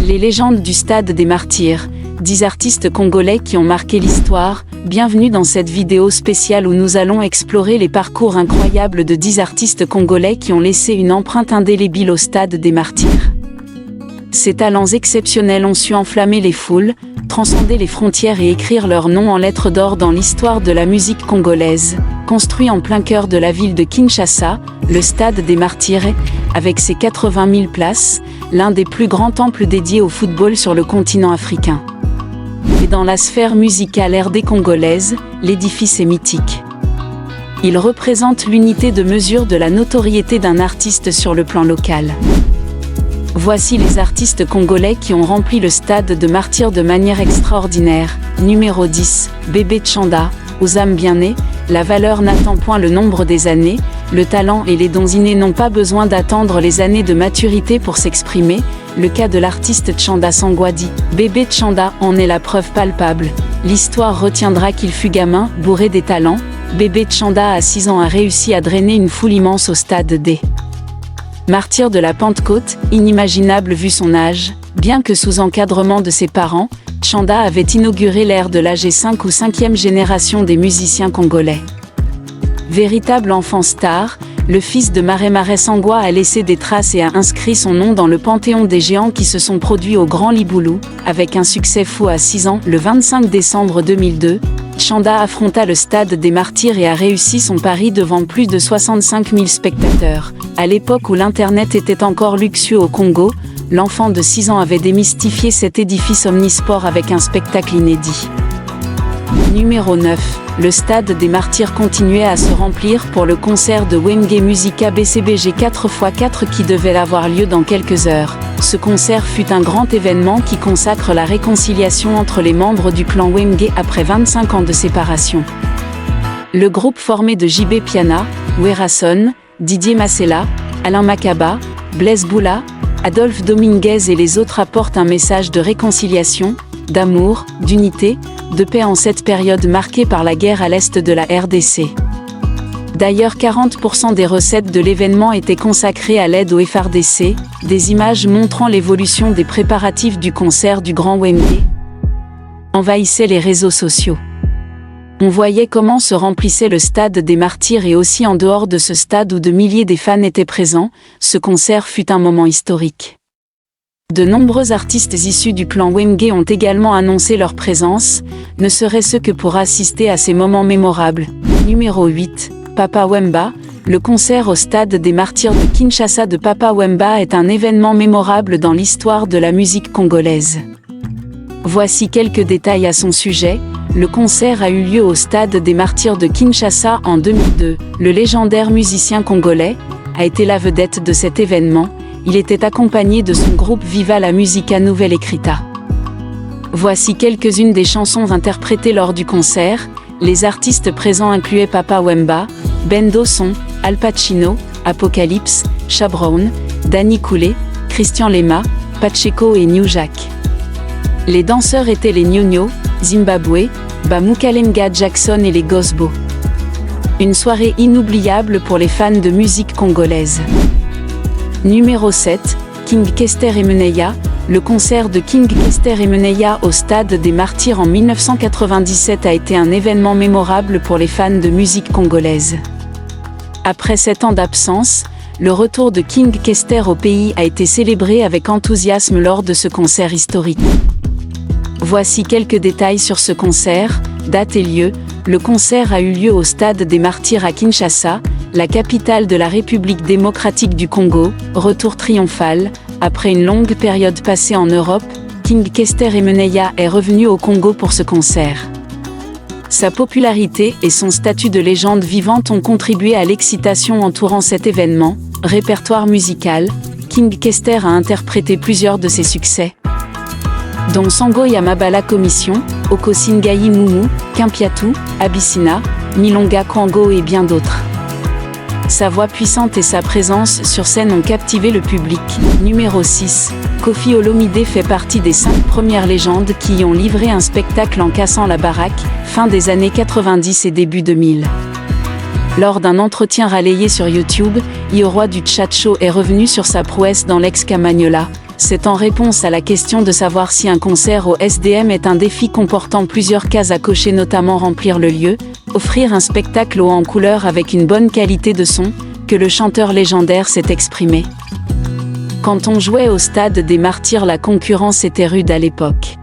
Les légendes du Stade des Martyrs, 10 artistes congolais qui ont marqué l'histoire. Bienvenue dans cette vidéo spéciale où nous allons explorer les parcours incroyables de 10 artistes congolais qui ont laissé une empreinte indélébile au Stade des Martyrs. Ces talents exceptionnels ont su enflammer les foules, transcender les frontières et écrire leur nom en lettres d'or dans l'histoire de la musique congolaise. Construit en plein cœur de la ville de Kinshasa, le Stade des Martyrs est, avec ses 80 000 places, l'un des plus grands temples dédiés au football sur le continent africain. Et dans la sphère musicale RD congolaise, l'édifice est mythique. Il représente l'unité de mesure de la notoriété d'un artiste sur le plan local. Voici les artistes congolais qui ont rempli le Stade de Martyrs de manière extraordinaire. Numéro 10, Bébé Tchanda. Aux âmes bien nées, la valeur n'attend point le nombre des années, le talent et les dons innés n'ont pas besoin d'attendre les années de maturité pour s'exprimer. Le cas de l'artiste Tchanda Sangwadi, Bébé Tchanda, en est la preuve palpable. L'histoire retiendra qu'il fut gamin, bourré des talents. Bébé Tchanda à 6 ans a réussi à drainer une foule immense au Stade des Martyrs de la Pentecôte, inimaginable vu son âge. Bien que sous encadrement de ses parents, Tchanda avait inauguré l'ère de la G5 ou 5e génération des musiciens congolais. Véritable enfant star, le fils de Maré Sangwa a laissé des traces et a inscrit son nom dans le panthéon des géants qui se sont produits au Grand Liboulou. Avec un succès fou à 6 ans, le 25 décembre 2002, Tchanda affronta le Stade des Martyrs et a réussi son pari devant plus de 65 000 spectateurs. À l'époque où l'Internet était encore luxueux au Congo, l'enfant de 6 ans avait démystifié cet édifice omnisport avec un spectacle inédit. Numéro 9. Le Stade des Martyrs continuait à se remplir pour le concert de Wenge Musica BCBG 4x4 qui devait avoir lieu dans quelques heures. Ce concert fut un grand événement qui consacre la réconciliation entre les membres du clan Wenge après 25 ans de séparation. Le groupe formé de JB Piana, Werason, Didier Masséla, Alain Makaba, Blaise Boula, Adolphe Dominguez et les autres apportent un message de réconciliation, d'amour, d'unité, de paix en cette période marquée par la guerre à l'est de la RDC. D'ailleurs 40% des recettes de l'événement étaient consacrées à l'aide au FARDC, des images montrant l'évolution des préparatifs du concert du Grand Wenge envahissaient les réseaux sociaux. On voyait comment se remplissait le Stade des Martyrs et aussi en dehors de ce stade où de milliers de fans étaient présents, ce concert fut un moment historique. De nombreux artistes issus du clan Wenge ont également annoncé leur présence, ne serait-ce que pour assister à ces moments mémorables. Numéro 8, Papa Wemba. Le concert au Stade des Martyrs de Kinshasa de Papa Wemba est un événement mémorable dans l'histoire de la musique congolaise. Voici quelques détails à son sujet. Le concert a eu lieu au Stade des Martyrs de Kinshasa en 2002. Le légendaire musicien congolais a été la vedette de cet événement. Il était accompagné de son groupe Viva la Musica Nouvelle Écrita. Voici quelques-unes des chansons interprétées lors du concert. Les artistes présents incluaient Papa Wemba, Ben Dosson, Al Pacino, Apocalypse, Chabrown, Danny Coulé, Christian Lema, Pacheco et New Jack. Les danseurs étaient les Nyonyo, Zimbabwe, Bamukalenga Jackson et les Gosbo. Une soirée inoubliable pour les fans de musique congolaise. Numéro 7, King Kester Emeneya. Le concert de King Kester Emeneya au Stade des Martyrs en 1997 a été un événement mémorable pour les fans de musique congolaise. Après 7 ans d'absence, le retour de King Kester au pays a été célébré avec enthousiasme lors de ce concert historique. Voici quelques détails sur ce concert, date et lieu. Le concert a eu lieu au Stade des Martyrs à Kinshasa, la capitale de la République démocratique du Congo. Retour triomphal, après une longue période passée en Europe, King Kester Emeneya est revenu au Congo pour ce concert. Sa popularité et son statut de légende vivante ont contribué à l'excitation entourant cet événement. Répertoire musical, King Kester a interprété plusieurs de ses succès, dont Sango Yamabala Commission, Okosingayi Mumu, Kimpiatu, Abyssina, Milonga Kwango et bien d'autres. Sa voix puissante et sa présence sur scène ont captivé le public. Numéro 6, Koffi Olomide fait partie des 5 premières légendes qui y ont livré un spectacle en cassant la baraque, fin des années 90 et début 2000. Lors d'un entretien relayé sur YouTube, Ioroi du Tchatcho est revenu sur sa prouesse dans l'ex-Camagnola. C'est en réponse à la question de savoir si un concert au SDM est un défi comportant plusieurs cases à cocher, notamment remplir le lieu, offrir un spectacle haut en couleur avec une bonne qualité de son, que le chanteur légendaire s'est exprimé. Quand on jouait au stade des Martyrs, la concurrence était rude à l'époque.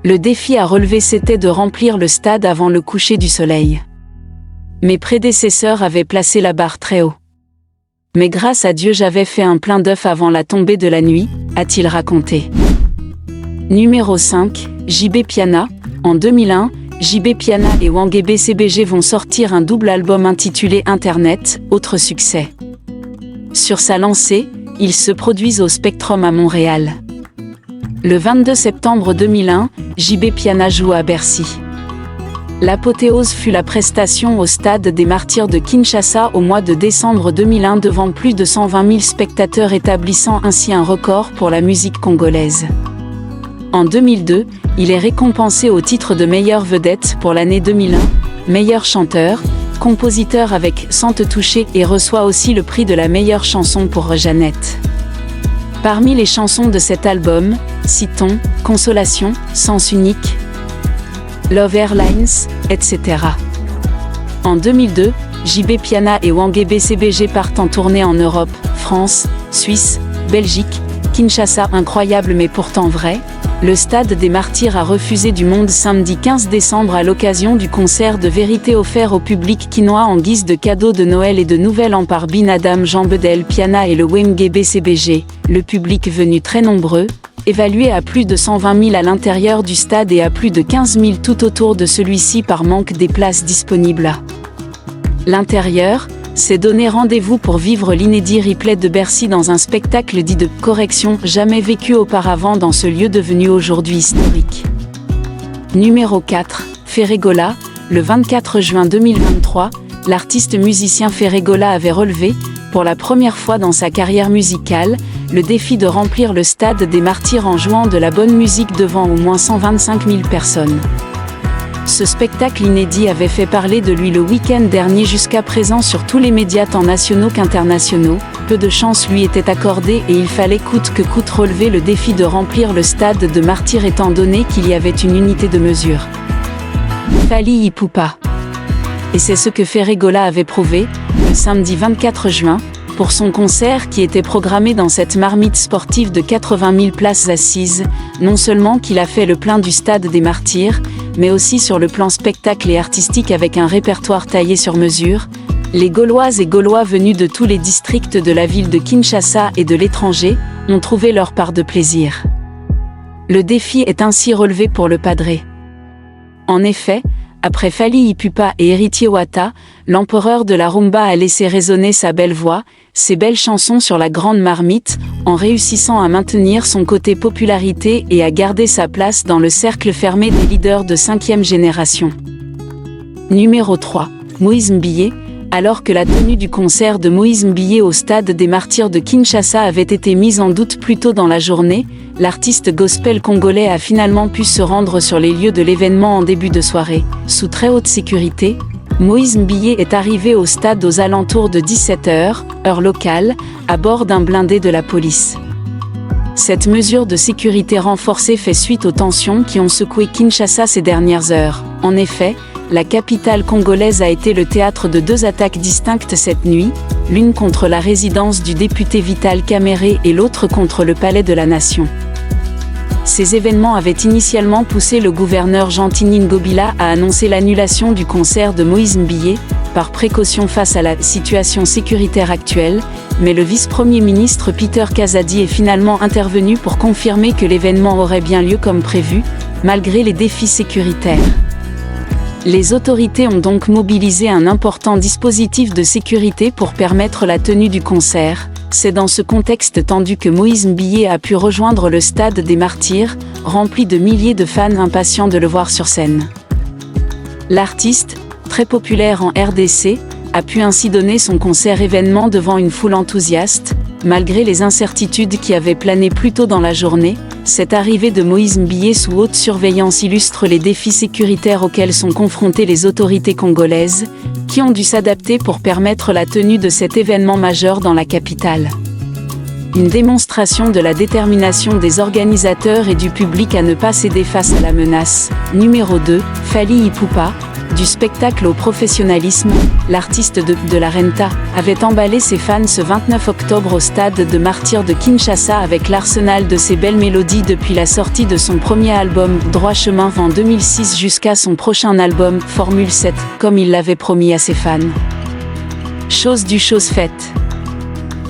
Le défi à relever, c'était de remplir le stade avant le coucher du soleil. Mes prédécesseurs avaient placé la barre très haut. Mais grâce à Dieu, j'avais fait un plein d'œufs avant la tombée de la nuit, a-t-il raconté. Numéro 5, JB Piana. En 2001, JB Piana et Wangebé CBG vont sortir un double album intitulé Internet, autre succès. Sur sa lancée, ils se produisent au Spectrum à Montréal. Le 22 septembre 2001, JB Piana joue à Bercy. L'apothéose fut la prestation au stade des Martyrs de Kinshasa au mois de décembre 2001 devant plus de 120 000 spectateurs, établissant ainsi un record pour la musique congolaise. En 2002, il est récompensé au titre de meilleure vedette pour l'année 2001, meilleur chanteur, compositeur avec Sans te toucher et reçoit aussi le prix de la meilleure chanson pour Jeannette. Parmi les chansons de cet album, citons Consolation, Sens unique, Love Airlines, etc. En 2002, JB Piana et Wangebé CBG partent en tournée en Europe, France, Suisse, Belgique, Kinshasa. Incroyable mais pourtant vrai, le stade des Martyrs a refusé du monde samedi 15 décembre à l'occasion du concert de vérité offert au public quinois en guise de cadeau de Noël et de Nouvel An par Bin Adam, Jean Bedel Piana et le Wangebé CBG, le public venu très nombreux, évalué à plus de 120 000 à l'intérieur du stade et à plus de 15 000 tout autour de celui-ci par manque des places disponibles à l'intérieur, s'est donné rendez-vous pour vivre l'inédit replay de Bercy dans un spectacle dit de correction jamais vécu auparavant dans ce lieu devenu aujourd'hui historique. Numéro 4, Ferregola. Le 24 juin 2023, l'artiste musicien Ferregola avait relevé, pour la première fois dans sa carrière musicale, le défi de remplir le stade des Martyrs en jouant de la bonne musique devant au moins 125 000 personnes. Ce spectacle inédit avait fait parler de lui le week-end dernier, jusqu'à présent sur tous les médias tant nationaux qu'internationaux. Peu de chance lui était accordée et il fallait coûte que coûte relever le défi de remplir le stade de Martyrs étant donné qu'il y avait une unité de mesure. Fally Ipupa. Et c'est ce que Ferregola avait prouvé, le samedi 24 juin, pour son concert qui était programmé dans cette marmite sportive de 80 000 places assises, non seulement qu'il a fait le plein du stade des Martyrs, mais aussi sur le plan spectacle et artistique avec un répertoire taillé sur mesure. Les Gauloises et Gaulois venus de tous les districts de la ville de Kinshasa et de l'étranger ont trouvé leur part de plaisir. Le défi est ainsi relevé pour le Padré. En effet, après Fally Ipupa et Héritier Wata, l'empereur de la rumba a laissé résonner sa belle voix, ses belles chansons sur la grande marmite, en réussissant à maintenir son côté popularité et à garder sa place dans le cercle fermé des leaders de 5e génération. Numéro 3, Moïse Mbiyé. Alors que la tenue du concert de Moïse Mbiyé au stade des Martyrs de Kinshasa avait été mise en doute plus tôt dans la journée, l'artiste gospel congolais a finalement pu se rendre sur les lieux de l'événement en début de soirée. Sous très haute sécurité, Moïse Mbiyé est arrivé au stade aux alentours de 17h, heure locale, à bord d'un blindé de la police. Cette mesure de sécurité renforcée fait suite aux tensions qui ont secoué Kinshasa ces dernières heures. En effet, la capitale congolaise a été le théâtre de 2 attaques distinctes cette nuit, l'une contre la résidence du député Vital Kamerhe et l'autre contre le palais de la Nation. Ces événements avaient initialement poussé le gouverneur Jean-Tini Ngobila à annoncer l'annulation du concert de Moïse Mbiyé, par précaution face à la situation sécuritaire actuelle, mais le vice-premier ministre Peter Kazadi est finalement intervenu pour confirmer que l'événement aurait bien lieu comme prévu, malgré les défis sécuritaires. Les autorités ont donc mobilisé un important dispositif de sécurité pour permettre la tenue du concert. C'est dans ce contexte tendu que Moïse Mbiyé a pu rejoindre le stade des Martyrs, rempli de milliers de fans impatients de le voir sur scène. L'artiste, très populaire en RDC, a pu ainsi donner son concert événement devant une foule enthousiaste. Malgré les incertitudes qui avaient plané plus tôt dans la journée, cette arrivée de Moïse Mbiyé sous haute surveillance illustre les défis sécuritaires auxquels sont confrontées les autorités congolaises, qui ont dû s'adapter pour permettre la tenue de cet événement majeur dans la capitale. Une démonstration de la détermination des organisateurs et du public à ne pas céder face à la menace. Numéro 2, Fally Ipupa. Du spectacle au professionnalisme, l'artiste de la Renta avait emballé ses fans ce 29 octobre au stade de Martyrs de Kinshasa avec l'arsenal de ses belles mélodies depuis la sortie de son premier album Droit Chemin en 2006 jusqu'à son prochain album Formule 7, comme il l'avait promis à ses fans. Chose due, chose faite.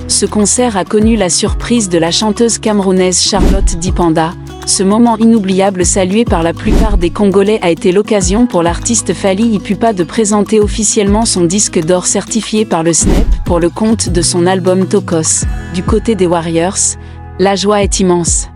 Ce concert a connu la surprise de la chanteuse camerounaise Charlotte Dipanda. Ce moment inoubliable salué par la plupart des Congolais a été l'occasion pour l'artiste Fally Ipupa de présenter officiellement son disque d'or certifié par le SNEP pour le compte de son album Tokos. Du côté des Warriors, la joie est immense.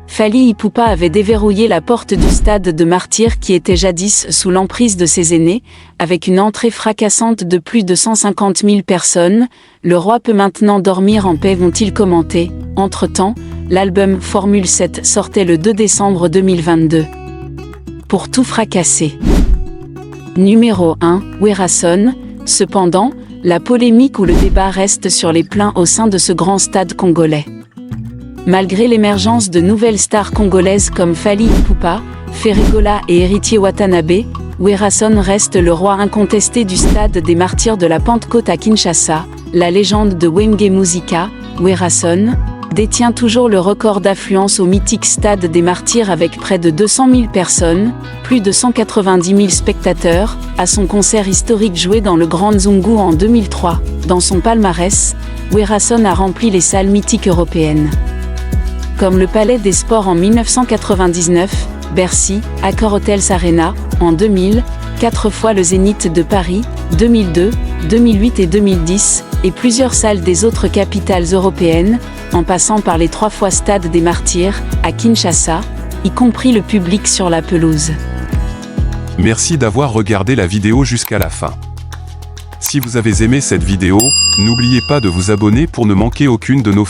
Fally Ipupa avait déverrouillé la porte du stade de Martyrs qui était jadis sous l'emprise de ses aînés, avec une entrée fracassante de plus de 150 000 personnes. Le roi peut maintenant dormir en paix, vont-ils commenter. Entre-temps, l'album Formule 7 sortait le 2 décembre 2022. Pour tout fracasser. Numéro 1, Werason. Cependant, la polémique ou le débat reste sur les pleins au sein de ce grand stade congolais. Malgré l'émergence de nouvelles stars congolaises comme Fally Ipupa, Ferregola et Héritier Watanabe, Werason reste le roi incontesté du stade des Martyrs de la Pentecôte à Kinshasa. La légende de Wenge Musica, Werason, détient toujours le record d'affluence au mythique stade des Martyrs avec près de 200 000 personnes, plus de 190 000 spectateurs, à son concert historique joué dans le Grand Zungu en 2003. Dans son palmarès, Werason a rempli les salles mythiques européennes. Comme le Palais des Sports en 1999, Bercy, Accor Hotels Arena, en 2000, 4 fois le Zénith de Paris, 2002, 2008 et 2010, et plusieurs salles des autres capitales européennes, en passant par les 3 fois Stade des Martyrs, à Kinshasa, y compris le public sur la pelouse. Merci d'avoir regardé la vidéo jusqu'à la fin. Si vous avez aimé cette vidéo, n'oubliez pas de vous abonner pour ne manquer aucune de nos